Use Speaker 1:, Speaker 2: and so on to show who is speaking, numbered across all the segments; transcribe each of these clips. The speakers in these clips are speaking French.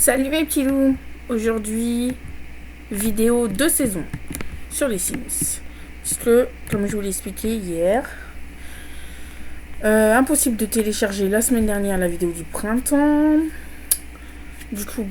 Speaker 1: Salut mes petits loups. Aujourd'hui, vidéo de saison sur les Sims. Puisque, comme je vous l'ai expliqué hier, impossible de télécharger la semaine dernière la vidéo du printemps. Du coup,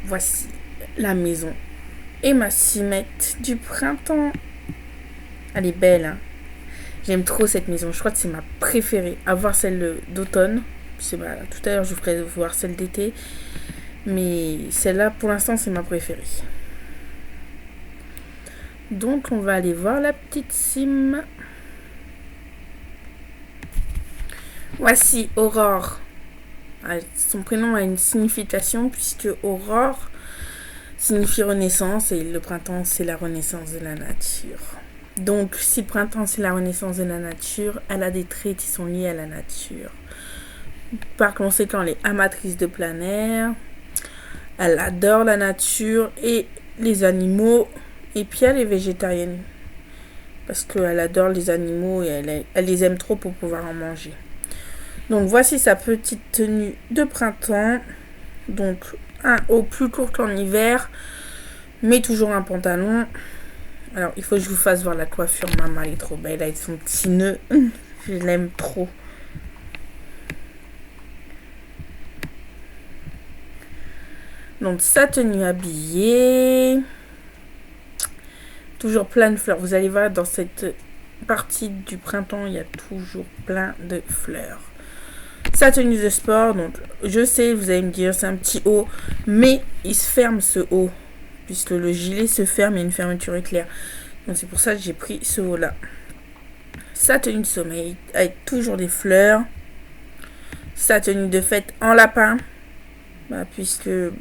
Speaker 1: voici la maison et ma simette du printemps. Elle est belle, hein. J'aime trop cette maison. Je crois que c'est ma préférée. À voir celle d'automne. Tout à l'heure, je vous ferai voir celle d'été. Mais celle-là, pour l'instant, c'est ma préférée. Donc, on va aller voir la petite sim. Voici Aurore. Son prénom a une signification puisque Aurore signifie renaissance et le printemps, c'est la renaissance de la nature. Donc, si le printemps, c'est la renaissance de la nature, elle a des traits qui sont liés à la nature. Par conséquent, elle est amatrice de plein air. Elle adore la nature et les animaux. Et puis, elle est végétarienne. Parce qu'elle adore les animaux et elle les aime trop pour pouvoir en manger. Donc, voici sa petite tenue de printemps. Donc, un haut plus court qu'en hiver. Mais toujours un pantalon. Alors, il faut que je vous fasse voir la coiffure. Maman, elle est trop belle avec son petit nœud. Je l'aime trop. Donc, sa tenue habillée. Toujours plein de fleurs. Vous allez voir, dans cette partie du printemps, il y a toujours plein de fleurs. Sa tenue de sport. Donc, je sais, vous allez me dire, c'est un petit haut. Mais il se ferme ce haut. Puisque le gilet se ferme et une fermeture éclair. Donc, c'est pour ça que j'ai pris ce haut-là. Sa tenue de sommeil. Avec toujours des fleurs. Sa tenue de fête en lapin. Puisque le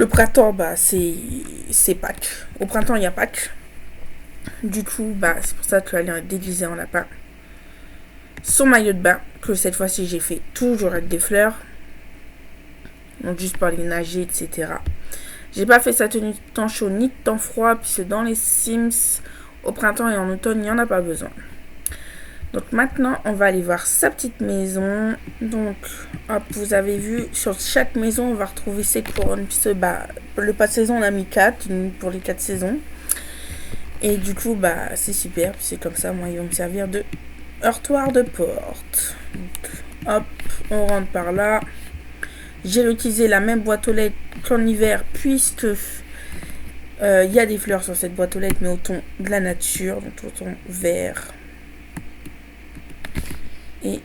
Speaker 1: printemps, c'est Pâques. Au printemps, il y a Pâques. Du coup, c'est pour ça qu'elle est déguisée en lapin. Son maillot de bain, que cette fois-ci, j'ai fait toujours avec des fleurs. Donc, juste pour aller nager, etc. J'ai pas fait sa tenue de temps chaud ni de temps froid, puisque dans les Sims, au printemps et en automne, il n'y en a pas besoin. Donc maintenant, on va aller voir sa petite maison. Donc, hop, vous avez vu, sur chaque maison, on va retrouver ses couronnes. Puisque le pas de saison, on a mis 4 pour les 4 saisons. Et du coup, c'est super. C'est comme ça, moi, ils vont me servir de heurtoir de porte. Donc, hop, on rentre par là. J'ai utilisé la même boîte aux lettres qu'en hiver, puisque il y a des fleurs sur cette boîte aux lettres, mais au ton de la nature, donc au ton vert. Et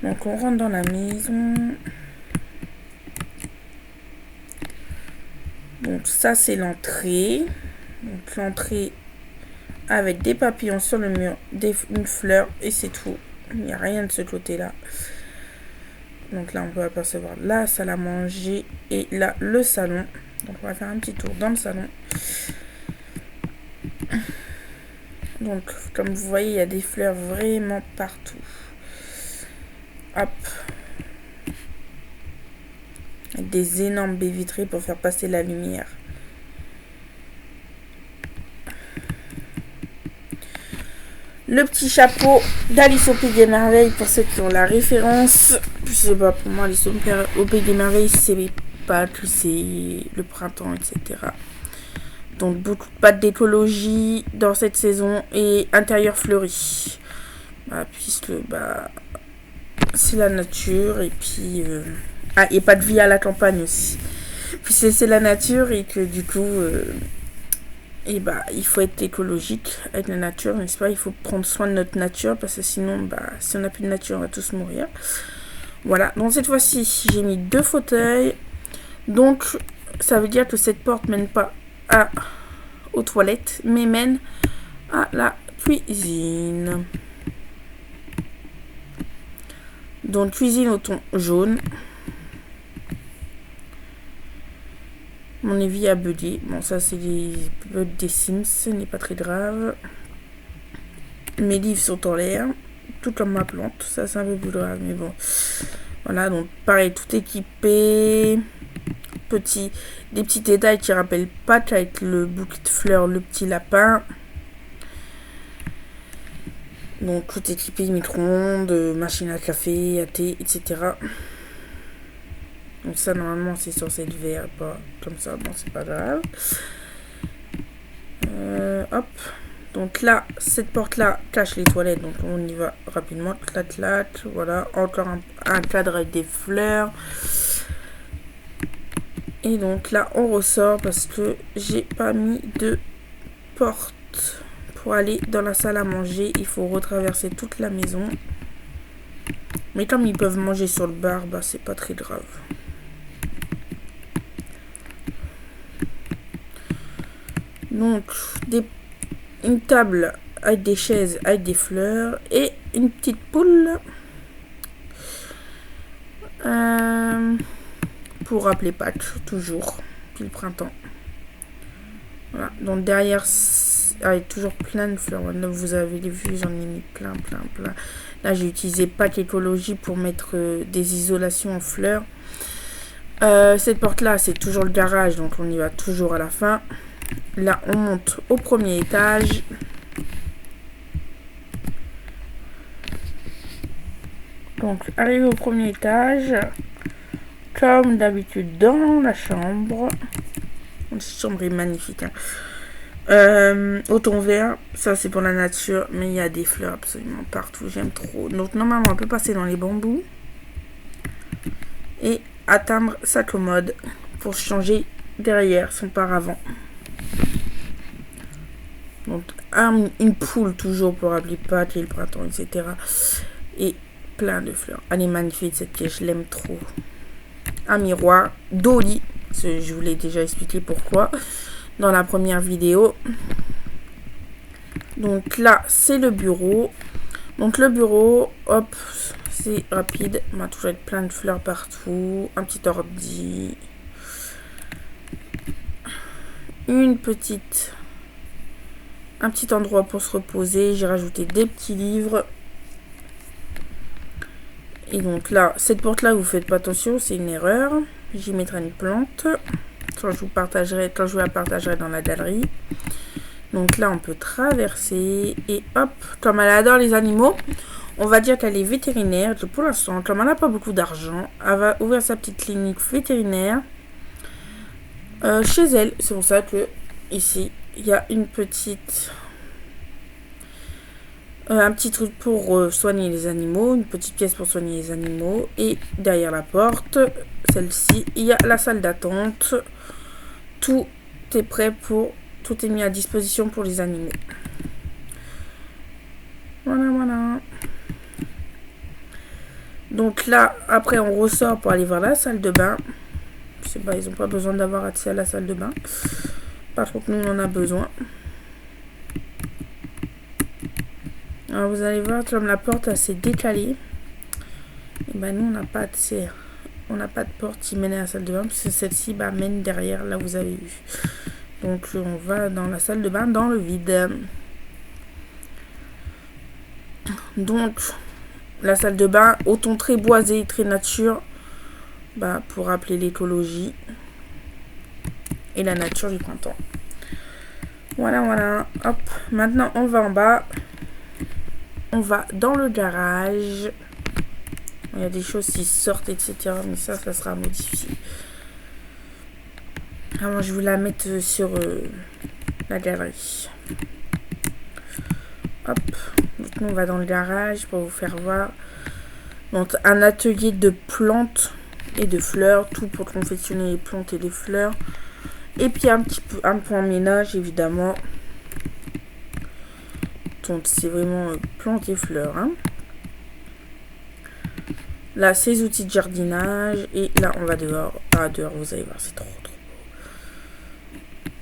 Speaker 1: donc on rentre dans la maison. Donc ça c'est l'entrée. Donc l'entrée avec des papillons sur le mur, une fleur et c'est tout. Il n'y a rien de ce côté-là. Donc là on peut apercevoir la salle à manger et là le salon. Donc on va faire un petit tour dans le salon. Donc, comme vous voyez, il y a des fleurs vraiment partout. Hop. Avec des énormes baies vitrées pour faire passer la lumière. Le petit chapeau d'Alice au Pays des Merveilles, pour ceux qui ont la référence. Pour moi, Alice au Pays des Merveilles, c'est Pâques, c'est le printemps, etc. Donc beaucoup de pâtes d'écologie dans cette saison et intérieur fleuri. Puisque c'est la nature et puis et pas de vie à la campagne aussi. Puisque c'est la nature et que du coup il faut être écologique avec la nature, n'est-ce pas? Il faut prendre soin de notre nature parce que sinon si on n'a plus de nature on va tous mourir. Voilà, donc cette fois-ci j'ai mis 2 fauteuils. Donc ça veut dire que cette porte mène pas aux toilettes, mais mène à la cuisine. Donc cuisine au ton jaune. Mon évier a bugué. Bon, ça c'est les bugs des Sims, ce n'est pas très grave. Mes livres sont en l'air, tout comme ma plante. Ça c'est un peu plus grave, mais bon. Voilà, donc pareil, tout équipé. Des petits détails qui rappellent Pâques avec le bouquet de fleurs, le petit lapin. Donc tout équipé, micro-ondes, machine à café, à thé, etc. Donc ça, normalement, c'est censé être vert, pas comme ça. Bon, c'est pas grave. Hop. Donc là, cette porte-là cache les toilettes. Donc on y va rapidement. Tlat. Voilà. Encore un cadre avec des fleurs. Et donc là, on ressort parce que j'ai pas mis de porte. Pour aller dans la salle à manger, il faut retraverser toute la maison. Mais comme ils peuvent manger sur le bar, bah c'est pas très grave. Donc, une table avec des chaises, avec des fleurs et une petite poule. Pour rappeler Pâques, toujours. Puis le printemps. Voilà. Donc derrière, avec toujours plein de fleurs. Là, vous avez vu, j'en ai mis plein. Là, j'ai utilisé Pâques Écologie pour mettre des isolations en fleurs. Cette porte-là, c'est toujours le garage, donc on y va toujours à la fin. Là, on monte au premier étage. Donc, arrivé au premier étage, comme d'habitude, dans la chambre. Cette chambre est magnifique. Au ton vert, ça c'est pour la nature, mais il y a des fleurs absolument partout. J'aime trop. Donc, normalement, on peut passer dans les bambous et atteindre sa commode pour changer derrière son paravent. Donc, une poule toujours pour rappeler Pâques et le printemps, etc. Et plein de fleurs. Elle est magnifique cette pièce, je l'aime trop. Un miroir, Dolly, je vous l'ai déjà expliqué pourquoi dans la première vidéo. Donc là, c'est le bureau. Donc le bureau, hop, c'est rapide. On va toujours être plein de fleurs partout. Un petit ordi. Un petit endroit pour se reposer. J'ai rajouté des petits livres. Et donc là, cette porte-là, vous faites pas attention, c'est une erreur. J'y mettrai une plante. Quand je la partagerai dans la galerie. Donc là, on peut traverser. Et hop, comme elle adore les animaux, on va dire qu'elle est vétérinaire. Donc pour l'instant, comme elle n'a pas beaucoup d'argent, elle va ouvrir sa petite clinique vétérinaire chez elle. C'est pour ça que ici, il y a une petite... un petit truc pour soigner les animaux, une petite pièce pour soigner les animaux. Et derrière la porte, celle-ci, il y a la salle d'attente. Tout est prêt tout est mis à disposition pour les animaux. Voilà. Donc là, après, on ressort pour aller voir la salle de bain. Je sais pas, ils n'ont pas besoin d'avoir accès à la salle de bain. Par contre, nous, on en a besoin. Alors vous allez voir, comme la porte s'est décalée, et ben nous on n'a pas accès, on n'a pas de porte qui mène à la salle de bain, parce que celle-ci mène derrière, là vous avez vu. Donc on va dans la salle de bain, dans le vide. Donc la salle de bain, au ton très boisé, très nature, pour rappeler l'écologie et la nature du printemps. Voilà, hop, maintenant on va en bas. On va dans le garage. Il y a des choses qui sortent, etc. Mais ça sera modifié. Alors, je vais la mettre sur la galerie. Hop. Donc, nous, on va dans le garage pour vous faire voir. Donc, un atelier de plantes et de fleurs. Tout pour confectionner les plantes et les fleurs. Et puis, un point ménage, évidemment. Donc c'est vraiment plantes et fleurs. Là, ces outils de jardinage. Et là, on va dehors. Dehors, vous allez voir, c'est trop beau.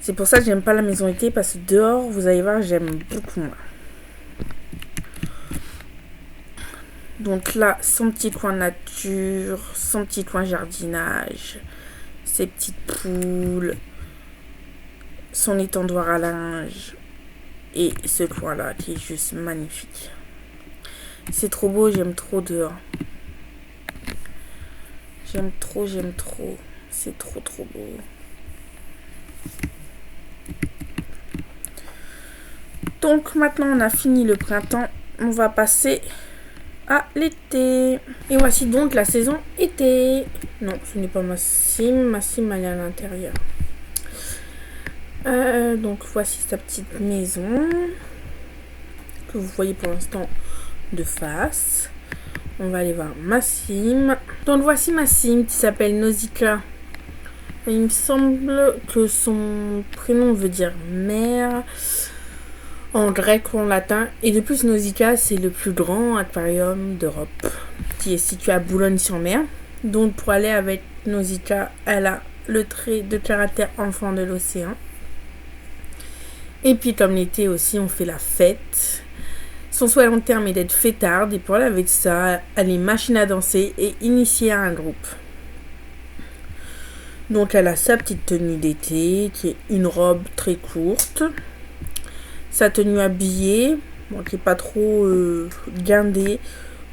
Speaker 1: C'est pour ça que j'aime pas la maison été. Parce que dehors, vous allez voir, j'aime beaucoup moins. Donc là, son petit coin nature. Son petit coin jardinage. Ses petites poules. Son étendoir à linge. Et ce coin-là qui est juste magnifique. C'est trop beau, j'aime trop dehors. J'aime trop. C'est trop beau. Donc maintenant on a fini le printemps. On va passer à l'été. Et voici donc la saison été. Non, ce n'est pas ma sim. Ma sim, elle est à l'intérieur. Donc voici sa petite maison que vous voyez pour l'instant de face. On va aller voir ma sim. Donc voici ma sim qui s'appelle Nausicaa. Il me semble que son prénom veut dire mère en grec ou en latin. Et de plus, Nausicaa, c'est le plus grand aquarium d'Europe qui est situé à Boulogne-sur-Mer. Donc pour aller avec Nausicaa, elle a le trait de caractère enfant de l'océan. Et puis comme l'été aussi, on fait la fête. Son souhait à long terme est d'être fêtarde. Et pour aller avec ça, elle est machine à danser et initiée à un groupe. Donc elle a sa petite tenue d'été qui est une robe très courte. Sa tenue habillée, bon, qui n'est pas trop guindée.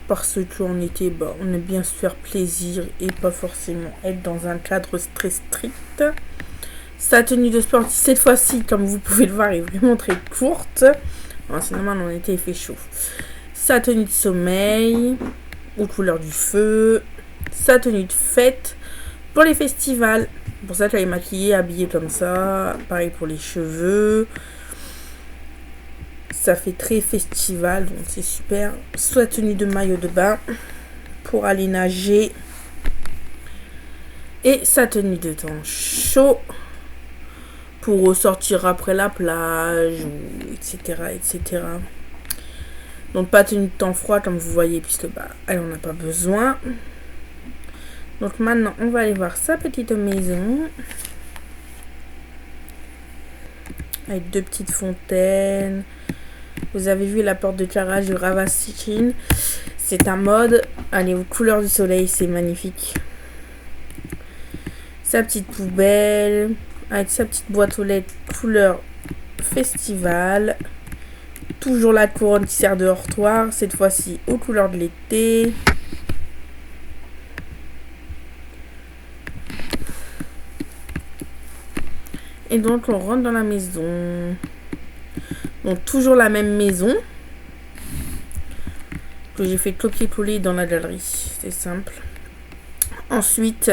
Speaker 1: Parce qu'en été, on aime bien se faire plaisir et pas forcément être dans un cadre très strict. Sa tenue de sport, cette fois-ci, comme vous pouvez le voir, est vraiment très courte. C'est normal, en été, il fait chaud. Sa tenue de sommeil, aux couleurs du feu. Sa tenue de fête pour les festivals. Pour ça qu'elle est maquillée, habillée comme ça. Pareil pour les cheveux. Ça fait très festival, donc c'est super. Sa tenue de maillot de bain pour aller nager. Et sa tenue de temps chaud pour ressortir après la plage, etc., etc. Donc pas tenue de temps froid comme vous voyez, puisque elle en a pas besoin. Donc maintenant, on va aller voir sa petite maison. Avec 2 petites fontaines. Vous avez vu la porte de carrelage de Ravaschin. C'est un mode. Allez, aux couleurs du soleil, c'est magnifique. Sa petite poubelle. Avec sa petite boîte aux lettres couleur festival. Toujours la couronne qui sert de heurtoir. Cette fois-ci aux couleurs de l'été. Et donc on rentre dans la maison. Donc toujours la même maison. Que j'ai fait copier-coller dans la galerie. C'est simple. Ensuite,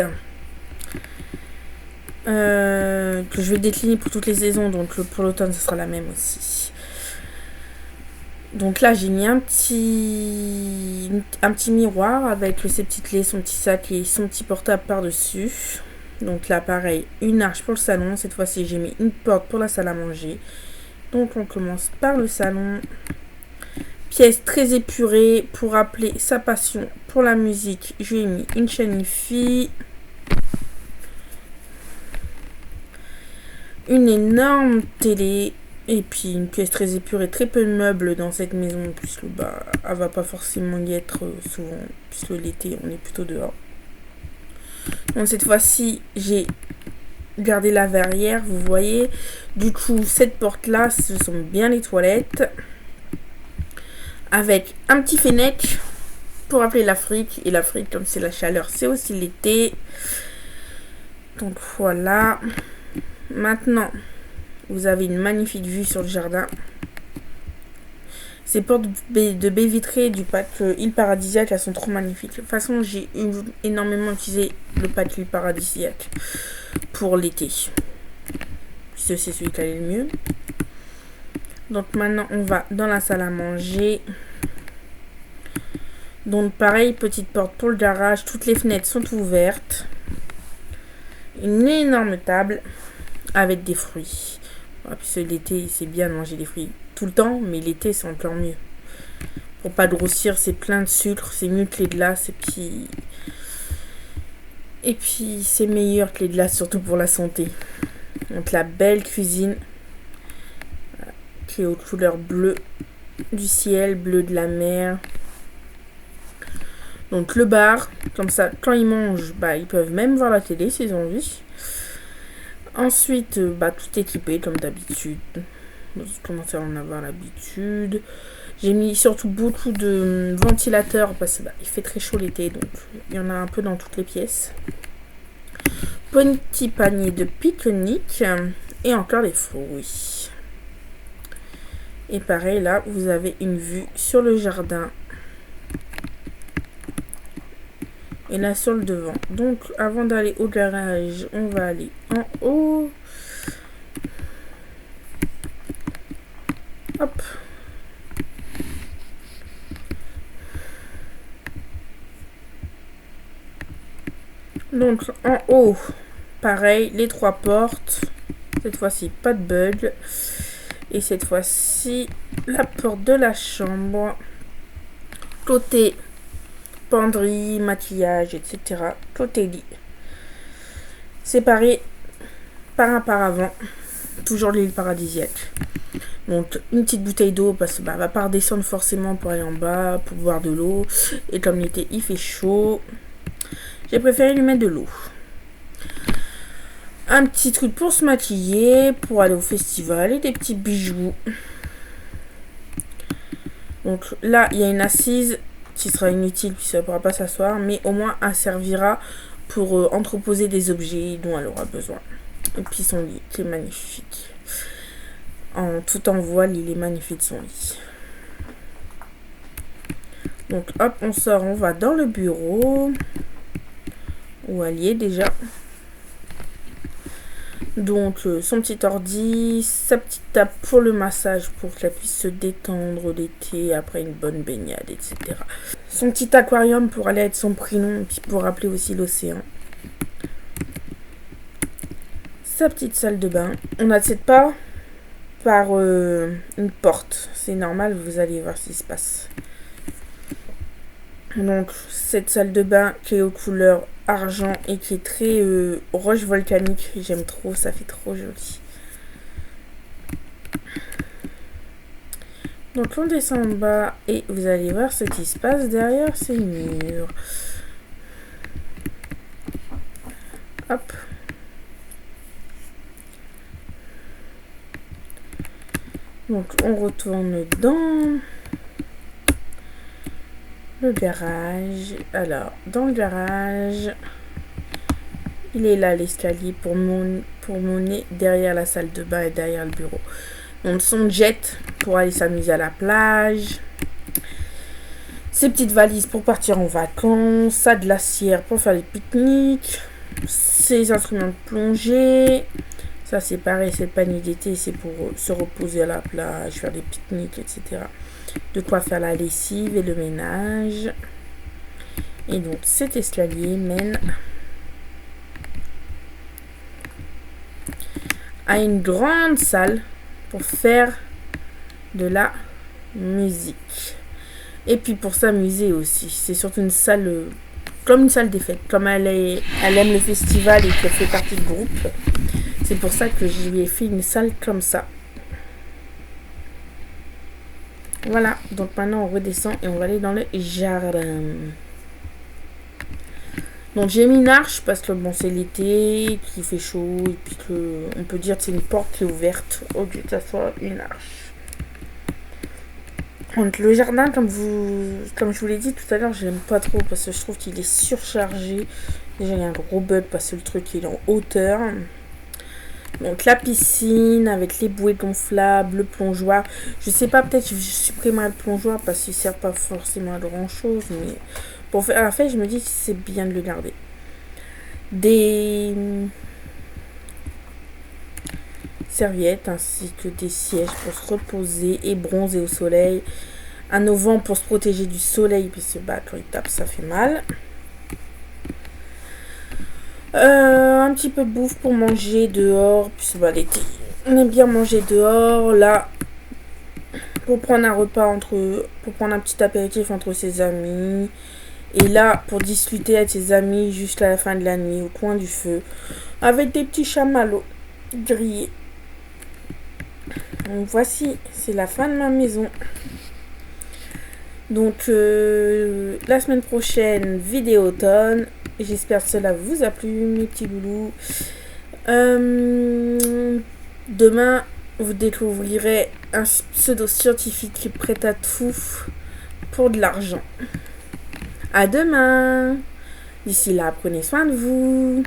Speaker 1: que je vais décliner pour toutes les saisons. Donc pour l'automne, ce sera la même aussi. Donc là, j'ai mis un petit miroir avec ses petites clés, son petit sac et son petit portable par-dessus. Donc là, pareil, une arche pour le salon. Cette fois-ci, j'ai mis une porte pour la salle à manger. Donc on commence par le salon. Pièce très épurée pour rappeler sa passion pour la musique. Je lui ai mis une chaîne hi-fi. Une énorme télé. Et puis une pièce très épurée, très peu de meubles dans cette maison. Puisque elle va pas forcément y être souvent. Puisque l'été, on est plutôt dehors. Donc cette fois-ci, j'ai gardé la verrière, vous voyez. Du coup, cette porte-là, ce sont bien les toilettes. Avec un petit fennec pour appeler l'Afrique. Et l'Afrique, comme c'est la chaleur, c'est aussi l'été. Donc voilà. Maintenant, vous avez une magnifique vue sur le jardin. Ces portes de baies vitrées du pack Île Paradisiaque, elles sont trop magnifiques. De toute façon, j'ai énormément utilisé le pack Île Paradisiaque pour l'été. Puisque c'est celui qui allait le mieux. Donc maintenant, on va dans la salle à manger. Donc pareil, petite porte pour le garage. Toutes les fenêtres sont ouvertes. Une énorme table avec des fruits. Puisque l'été, c'est bien de manger des fruits tout le temps, mais l'été, c'est encore mieux. Pour pas grossir, c'est plein de sucre, c'est mieux que les glaces. Et puis c'est meilleur que les glaces, surtout pour la santé. Donc la belle cuisine qui est aux couleurs bleu du ciel, bleu de la mer. Donc le bar, comme ça, quand ils mangent, ils peuvent même voir la télé s'ils ont envie. Ensuite, tout équipé comme d'habitude. Je commence à en avoir l'habitude. J'ai mis surtout beaucoup de ventilateurs parce qu'il fait très chaud l'été, donc il y en a un peu dans toutes les pièces. Petit panier de pique-nique et encore des fruits. Et pareil, là, vous avez une vue sur le jardin. et là sur le devant. Donc avant d'aller au garage, on va aller en haut. Hop. Donc en haut, pareil, les 3 portes. Cette fois-ci, pas de bug. Et cette fois-ci, la porte de la chambre. Côté penderie, maquillage, etc. Côté lit. Séparé par un paravent. Toujours l'île paradisiaque. Donc une petite bouteille d'eau parce que va pas redescendre forcément pour aller en bas, pour boire de l'eau. Et comme l'été il fait chaud, j'ai préféré lui mettre de l'eau. Un petit truc pour se maquiller, pour aller au festival et des petits bijoux. Donc là, il y a une assise qui sera inutile puisqu'elle ne pourra pas s'asseoir, mais au moins elle servira pour entreposer des objets dont elle aura besoin. Et puis son lit qui est magnifique. Tout en voile, il est magnifique son lit. Donc hop, on sort, on va dans le bureau. Où elle y est déjà. Donc son petit ordi, sa petite table pour le massage pour qu'elle puisse se détendre l'été après une bonne baignade, etc. Son petit aquarium pour aller avec son prénom et puis pour rappeler aussi l'océan. Sa petite salle de bain. On n'accède pas par une porte. C'est normal, vous allez voir ce qui se passe. Donc cette salle de bain qui est aux couleurs argent et qui est très roche volcanique. J'aime trop, ça fait trop joli. Donc on descend en bas et vous allez voir ce qui se passe derrière ces murs. Hop. Donc on retourne dans le garage. Alors dans le garage, il est là l'escalier pour mener derrière la salle de bain et derrière le bureau. Donc son jet pour aller s'amuser à la plage. Ses petites valises pour partir en vacances. Sa glacière pour faire les pique-niques. Ses instruments de plongée. Ça c'est pareil, c'est le panier d'été, c'est pour se reposer à la plage, faire des pique-niques, etc. De quoi faire la lessive et le ménage. Et donc cet escalier mène à une grande salle pour faire de la musique. Et puis pour s'amuser aussi. C'est surtout une salle comme une salle des fêtes. Comme elle aime le festival et qu'elle fait partie du groupe. C'est pour ça que je lui ai fait une salle comme ça. Voilà. Donc maintenant on redescend et on va aller dans le jardin. Donc j'ai mis une arche parce que bon c'est l'été, qu'il fait chaud et puis que on peut dire que c'est une porte qui est ouverte au lieu que ça soit une arche. Donc le jardin, comme je vous l'ai dit tout à l'heure, j'aime pas trop parce que je trouve qu'il est surchargé. Déjà il y a un gros bug parce que le truc il est en hauteur. Donc la piscine avec les bouées gonflables, le plongeoir. Je sais pas, peut-être je supprimerai le plongeoir parce qu'il sert pas forcément à grand chose, mais pour faire la fête, je me dis que c'est bien de le garder. Des serviettes ainsi que des sièges pour se reposer et bronzer au soleil. Un auvent pour se protéger du soleil puisque quand il tape ça fait mal. Un petit peu de bouffe pour manger dehors puisque l'été on aime bien manger dehors. Là pour prendre un repas pour prendre un petit apéritif entre ses amis. Et là, pour discuter avec ses amis jusqu'à la fin de la nuit, au coin du feu, avec des petits chamallows grillés. Donc voici, c'est la fin de ma maison. Donc la semaine prochaine, vidéo automne. J'espère que cela vous a plu, mes petits loulous. Demain, vous découvrirez un pseudo-scientifique qui est prêt à tout pour de l'argent. À demain. D'ici là, prenez soin de vous.